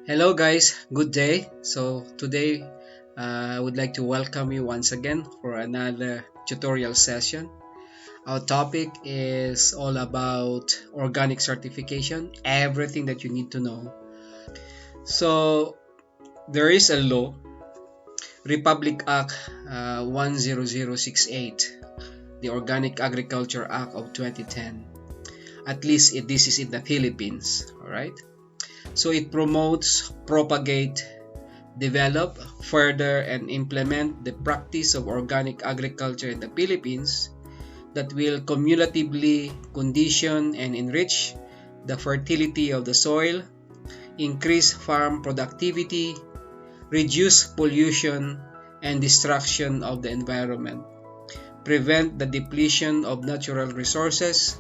Hello guys, good day. So today I would like to welcome you once again for another tutorial session. Our topic is all about organic certification, everything that you need to know. So there is a law, Republic Act 10068, the Organic Agriculture Act of 2010. At least this is in the Philippines, all right? So it promotes, propagate, develop, further, and implement the practice of organic agriculture in the Philippines that will cumulatively condition and enrich the fertility of the soil, increase farm productivity, reduce pollution and destruction of the environment, prevent the depletion of natural resources,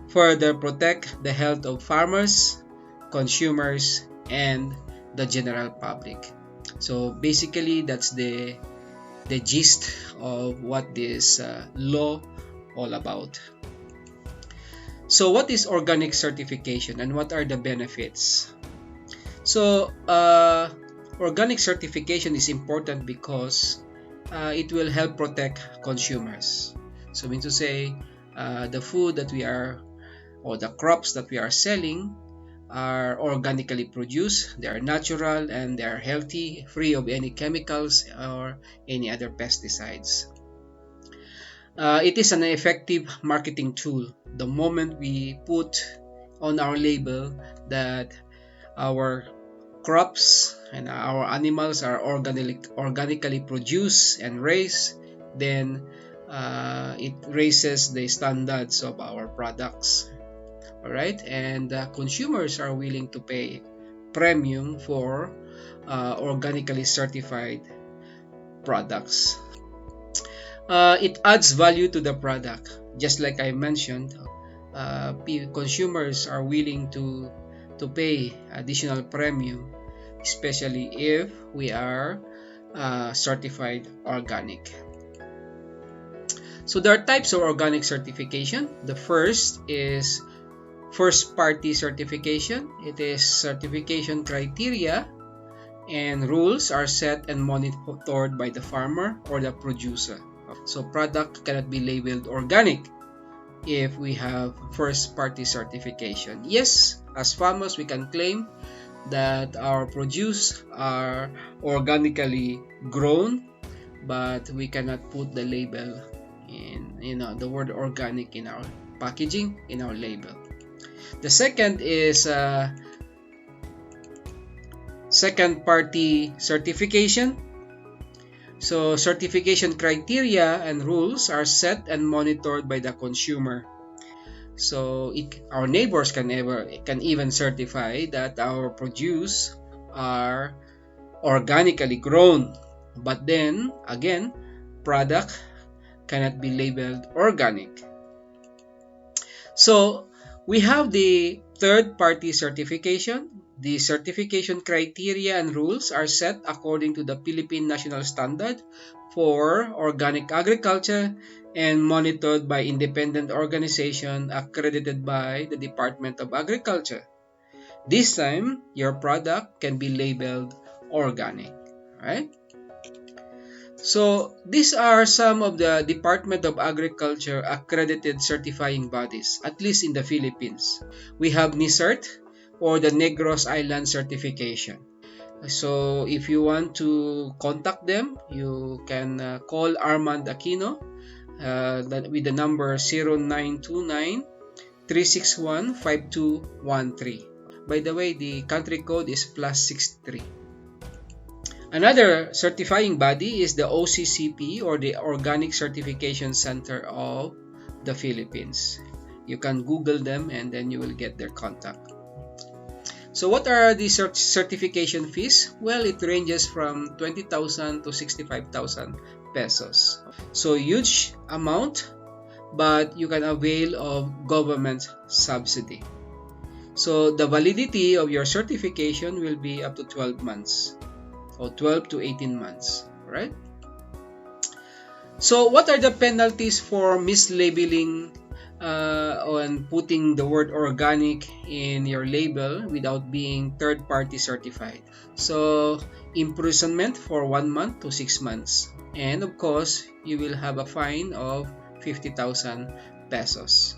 further protect the health of farmers, consumers, and the general public. So basically, that's the gist of what this law all about. So what is organic certification and what are the benefits? So organic certification is important because it will help protect consumers. So I mean to say the food that we are or the crops that we are selling are organically produced, they are natural, and they are healthy, free of any chemicals or any other pesticides. It is an effective marketing tool. The moment we put on our label that our crops and our animals are organically produced and raised, then it raises the standards of our products. All right, and consumers are willing to pay premium for organically certified products. It adds value to the product, just like I mentioned. Consumers are willing to pay additional premium, especially if we are certified organic. So there are types of organic certification. The first is first party certification. It is certification criteria and rules are set and monitored by the farmer or the producer. So product cannot be labeled organic if we have first party certification. Yes, as farmers we can claim that our produce are organically grown, but we cannot put the label in the word organic in our packaging, in our label. The second is second party certification. So certification criteria and rules are set and monitored by the consumer. So our neighbors can even certify that our produce are organically grown, but then again product cannot be labeled organic. So we have the third party certification. The certification criteria and rules are set according to the Philippine National Standard for Organic Agriculture and monitored by independent organization accredited by the Department of Agriculture. This time, your product can be labeled organic, right? So these are some of the Department of Agriculture accredited certifying bodies, at least in the Philippines. We have NICERT, or the Negros Island certification. So if you want to contact them, you can call Armand Aquino with the number 0929 361 5213. By the way, the country code is +63. Another certifying body is the OCCP, or the Organic Certification Center of the Philippines. You can Google them and then you will get their contact. So what are the certification fees? Well, it ranges from 20,000 to 65,000 pesos. So huge amount, but you can avail of government subsidy. So the validity of your certification will be up to 12 months or 12 to 18 months, right? So what are the penalties for mislabeling on putting the word organic in your label without being third-party certified. So, imprisonment for 1 month to 6 months. And of course, you will have a fine of 50,000 pesos.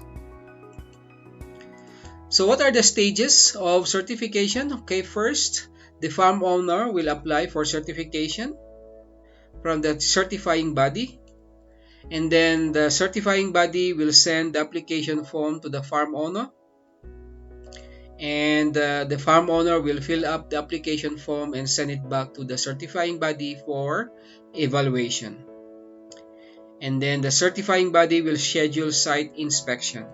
So what are the stages of certification? Okay, first, the farm owner will apply for certification from the certifying body, and then the certifying body will send the application form to the farm owner, and the farm owner will fill up the application form and send it back to the certifying body for evaluation. And then the certifying body will schedule site inspection.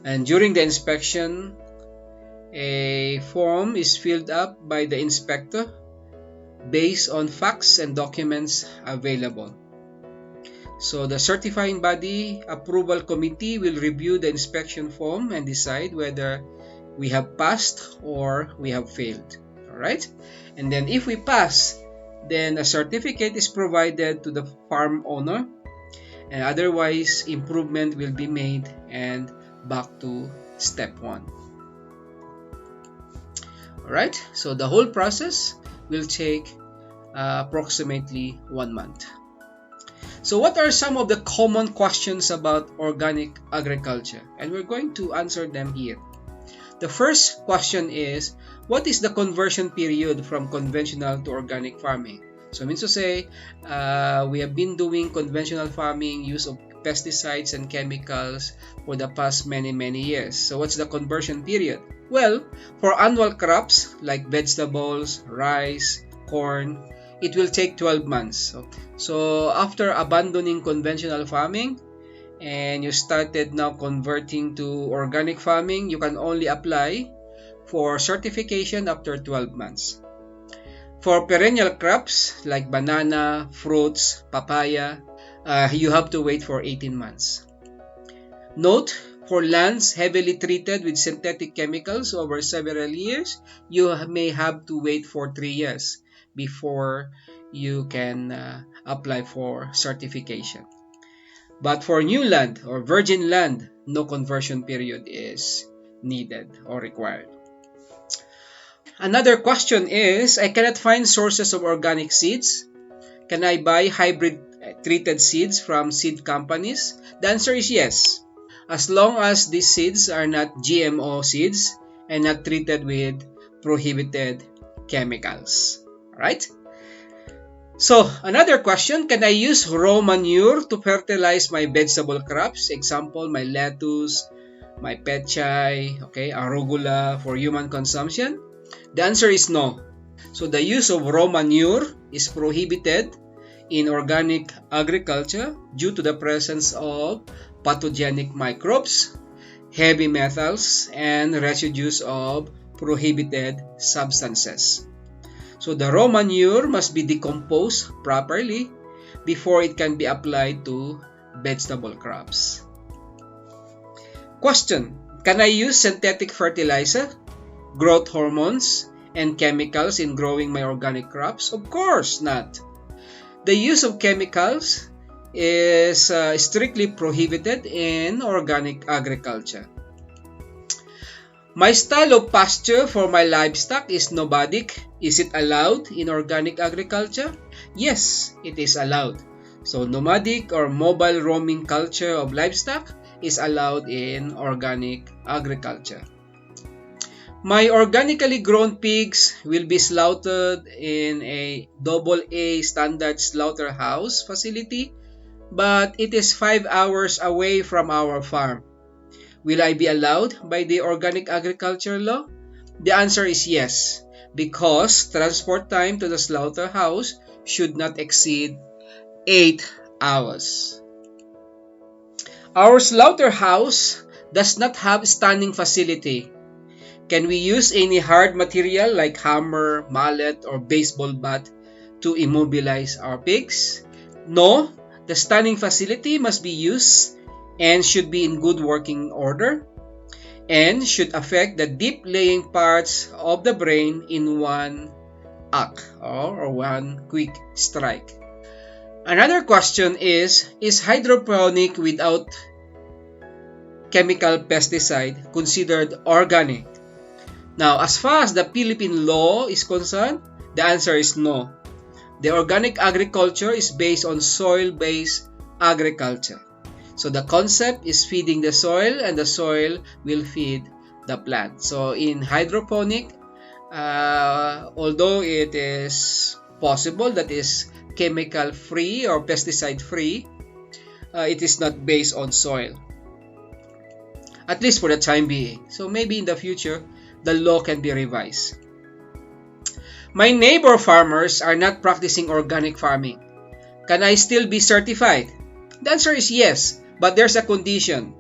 And during the inspection, a form is filled up by the inspector based on facts and documents available. So the certifying body approval committee will review the inspection form and decide whether we have passed or we have failed. Alright? And then if we pass, then a certificate is provided to the farm owner, and otherwise improvement will be made and back to step 1. Alright, so the whole process will take approximately 1 month. So what are some of the common questions about organic agriculture? And we're going to answer them here. The first question is, what is the conversion period from conventional to organic farming? So means to say, we have been doing conventional farming, use of pesticides and chemicals for the past many years. So what's the conversion period? Well, for annual crops like vegetables, rice, corn, it will take 12 months. So after abandoning conventional farming and you started now converting to organic farming, you can only apply for certification after 12 months. For perennial crops like banana, fruits, papaya, you have to wait for 18 months. Note, for lands heavily treated with synthetic chemicals over several years, you may have to wait for 3 years before you can apply for certification. But for new land or virgin land, no conversion period is needed or required. Another question is, I cannot find sources of organic seeds. Can I buy hybrid treated seeds from seed companies? The answer is yes, as long as these seeds are not GMO seeds and not treated with prohibited chemicals. Alright? So, another question, can I use raw manure to fertilize my vegetable crops? Example, my lettuce, my petchay, okay, arugula for human consumption? The answer is no. So, the use of raw manure is prohibited in organic agriculture due to the presence of pathogenic microbes, heavy metals, and residues of prohibited substances. So the raw manure must be decomposed properly before it can be applied to vegetable crops. Question: can I use synthetic fertilizer, growth hormones, and chemicals in growing my organic crops? Of course not. The use of chemicals is strictly prohibited in organic agriculture. My style of pasture for my livestock is nomadic. Is it allowed in organic agriculture? Yes, it is allowed. So nomadic or mobile roaming culture of livestock is allowed in organic agriculture. My organically grown pigs will be slaughtered in a AA standard slaughterhouse facility, but it is 5 hours away from our farm. Will I be allowed by the organic agriculture law? The answer is yes, because transport time to the slaughterhouse should not exceed 8 hours. Our slaughterhouse does not have standing facility. Can we use any hard material like hammer, mallet, or baseball bat to immobilize our pigs? No, the standing facility must be used and should be in good working order and should affect the deep laying parts of the brain in one act or one quick strike. Another question is hydroponic without chemical pesticide considered organic? Now, as far as the Philippine law is concerned, the answer is no. The organic agriculture is based on soil-based agriculture. So the concept is feeding the soil and the soil will feed the plant. So in hydroponic, although it is possible that is chemical free or pesticide free, it is not based on soil, at least for the time being. So maybe in the future, the law can be revised. My neighbor farmers are not practicing organic farming. Can I still be certified? The answer is yes, but there's a condition.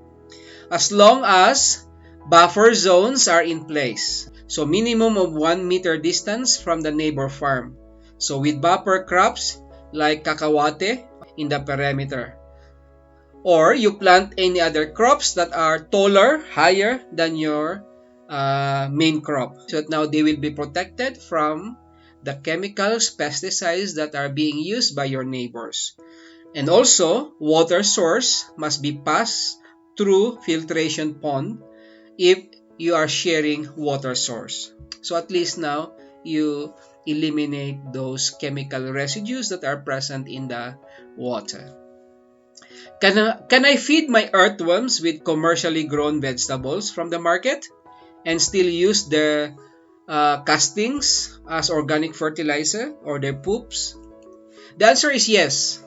As long as buffer zones are in place. So minimum of 1 meter distance from the neighbor farm. So with buffer crops like cacahuate in the perimeter. Or you plant any other crops that are taller, higher than your main crop. So that now they will be protected from the chemicals, pesticides that are being used by your neighbors. And also, water source must be passed through filtration pond if you are sharing water source. So at least now you eliminate those chemical residues that are present in the water. Can I feed my earthworms with commercially grown vegetables from the market and still use their castings as organic fertilizer or their poops? The answer is yes.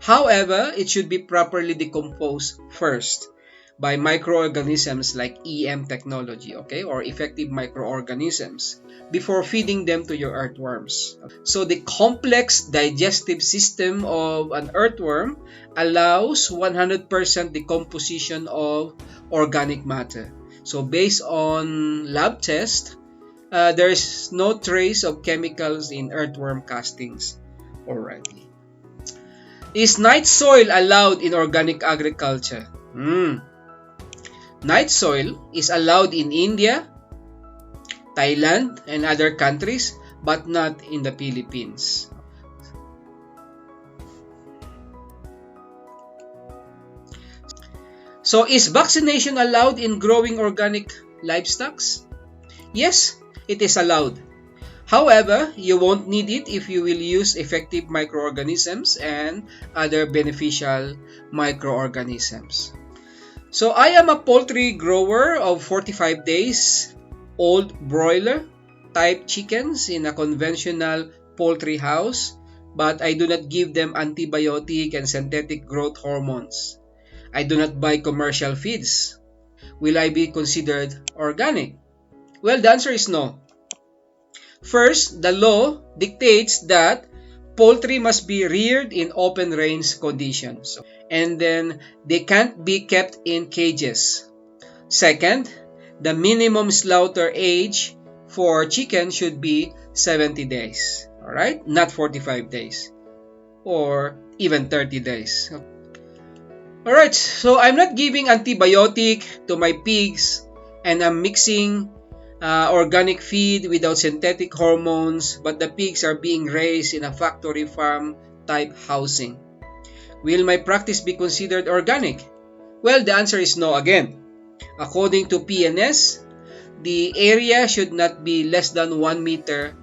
However, it should be properly decomposed first by microorganisms like EM technology, okay, or effective microorganisms before feeding them to your earthworms. So the complex digestive system of an earthworm allows 100% decomposition of organic matter. So based on lab test, there is no trace of chemicals in earthworm castings already. Is night soil allowed in organic agriculture? Night soil is allowed in India, Thailand, and other countries, but not in the Philippines. So is vaccination allowed in growing organic livestock? Yes, it is allowed. However, you won't need it if you will use effective microorganisms and other beneficial microorganisms. So I am a poultry grower of 45 days old broiler type chickens in a conventional poultry house, but I do not give them antibiotic and synthetic growth hormones. I do not buy commercial feeds. Will I be considered organic? Well, the answer is no. First, the law dictates that poultry must be reared in open range conditions, and then they can't be kept in cages. Second, the minimum slaughter age for chicken should be 70 days, all right? Not 45 days or even 30 days. All right, so I'm not giving antibiotic to my pigs and I'm mixing organic feed without synthetic hormones, but the pigs are being raised in a factory farm type housing. Will my practice be considered organic? Well, the answer is no again. According to PNS, the area should not be less than 1 meter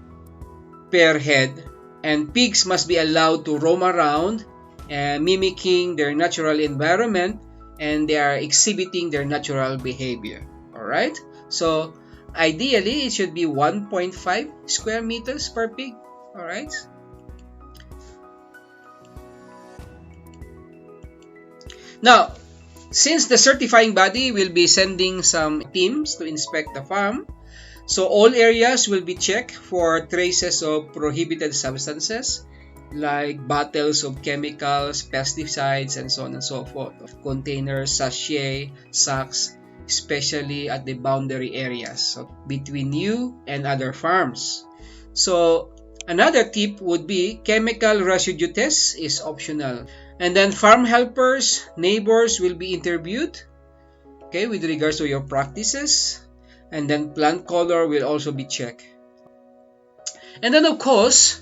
per head, and pigs must be allowed to roam around, mimicking their natural environment, and they are exhibiting their natural behavior. All right? So, ideally, it should be 1.5 square meters per pig. All right? Now, since the certifying body will be sending some teams to inspect the farm, so all areas will be checked for traces of prohibited substances like bottles of chemicals, pesticides, and so on and so forth. Containers, sachet, sacks, especially at the boundary areas, so between you and other farms. So another tip would be chemical residue test is optional. And then farm helpers, neighbors will be interviewed, okay, with regards to your practices. And then plant color will also be checked. And then of course,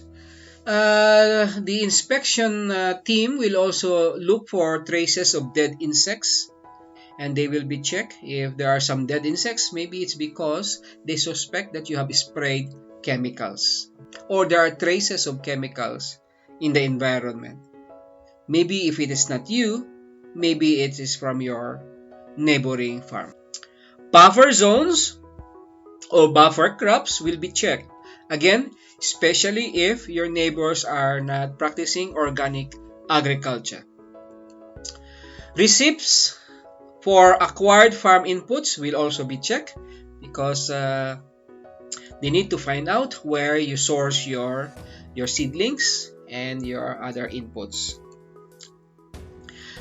the inspection team will also look for traces of dead insects and they will be checked if there are some dead insects. Maybe it's because they suspect that you have sprayed chemicals, or there are traces of chemicals in the environment. Maybe if it is not you, maybe it is from your neighboring farm. Buffer zones or buffer crops will be checked. Again, especially if your neighbors are not practicing organic agriculture. Receipts for acquired farm inputs will also be checked because they need to find out where you source your seedlings and your other inputs.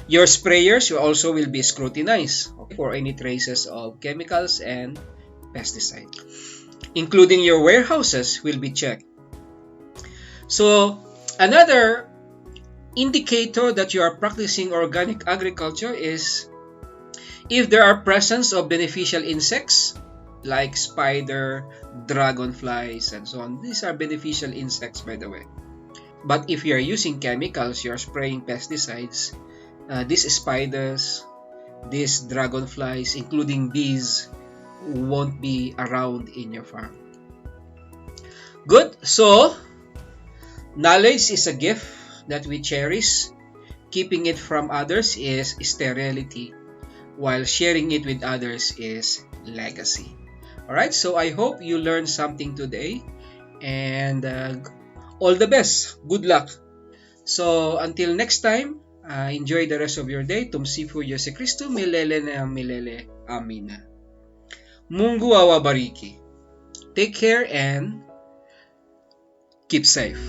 Your sprayers also will be scrutinized for any traces of chemicals and pesticide. Including your warehouses will be checked. So another indicator that you are practicing organic agriculture is if there are presence of beneficial insects like spider, dragonflies, and so on. These are beneficial insects, by the way. But if you're using chemicals, you're spraying pesticides, these spiders, these dragonflies, including bees, won't be around in your farm. Good. So, knowledge is a gift that we cherish. Keeping it from others is sterility, while sharing it with others is legacy. Alright, so I hope you learned something today, and all the best. Good luck. So, until next time, enjoy the rest of your day. Tumsifu Yesu Kristo, milele na milele. Amina. Mungu awabariki. Take care and keep safe.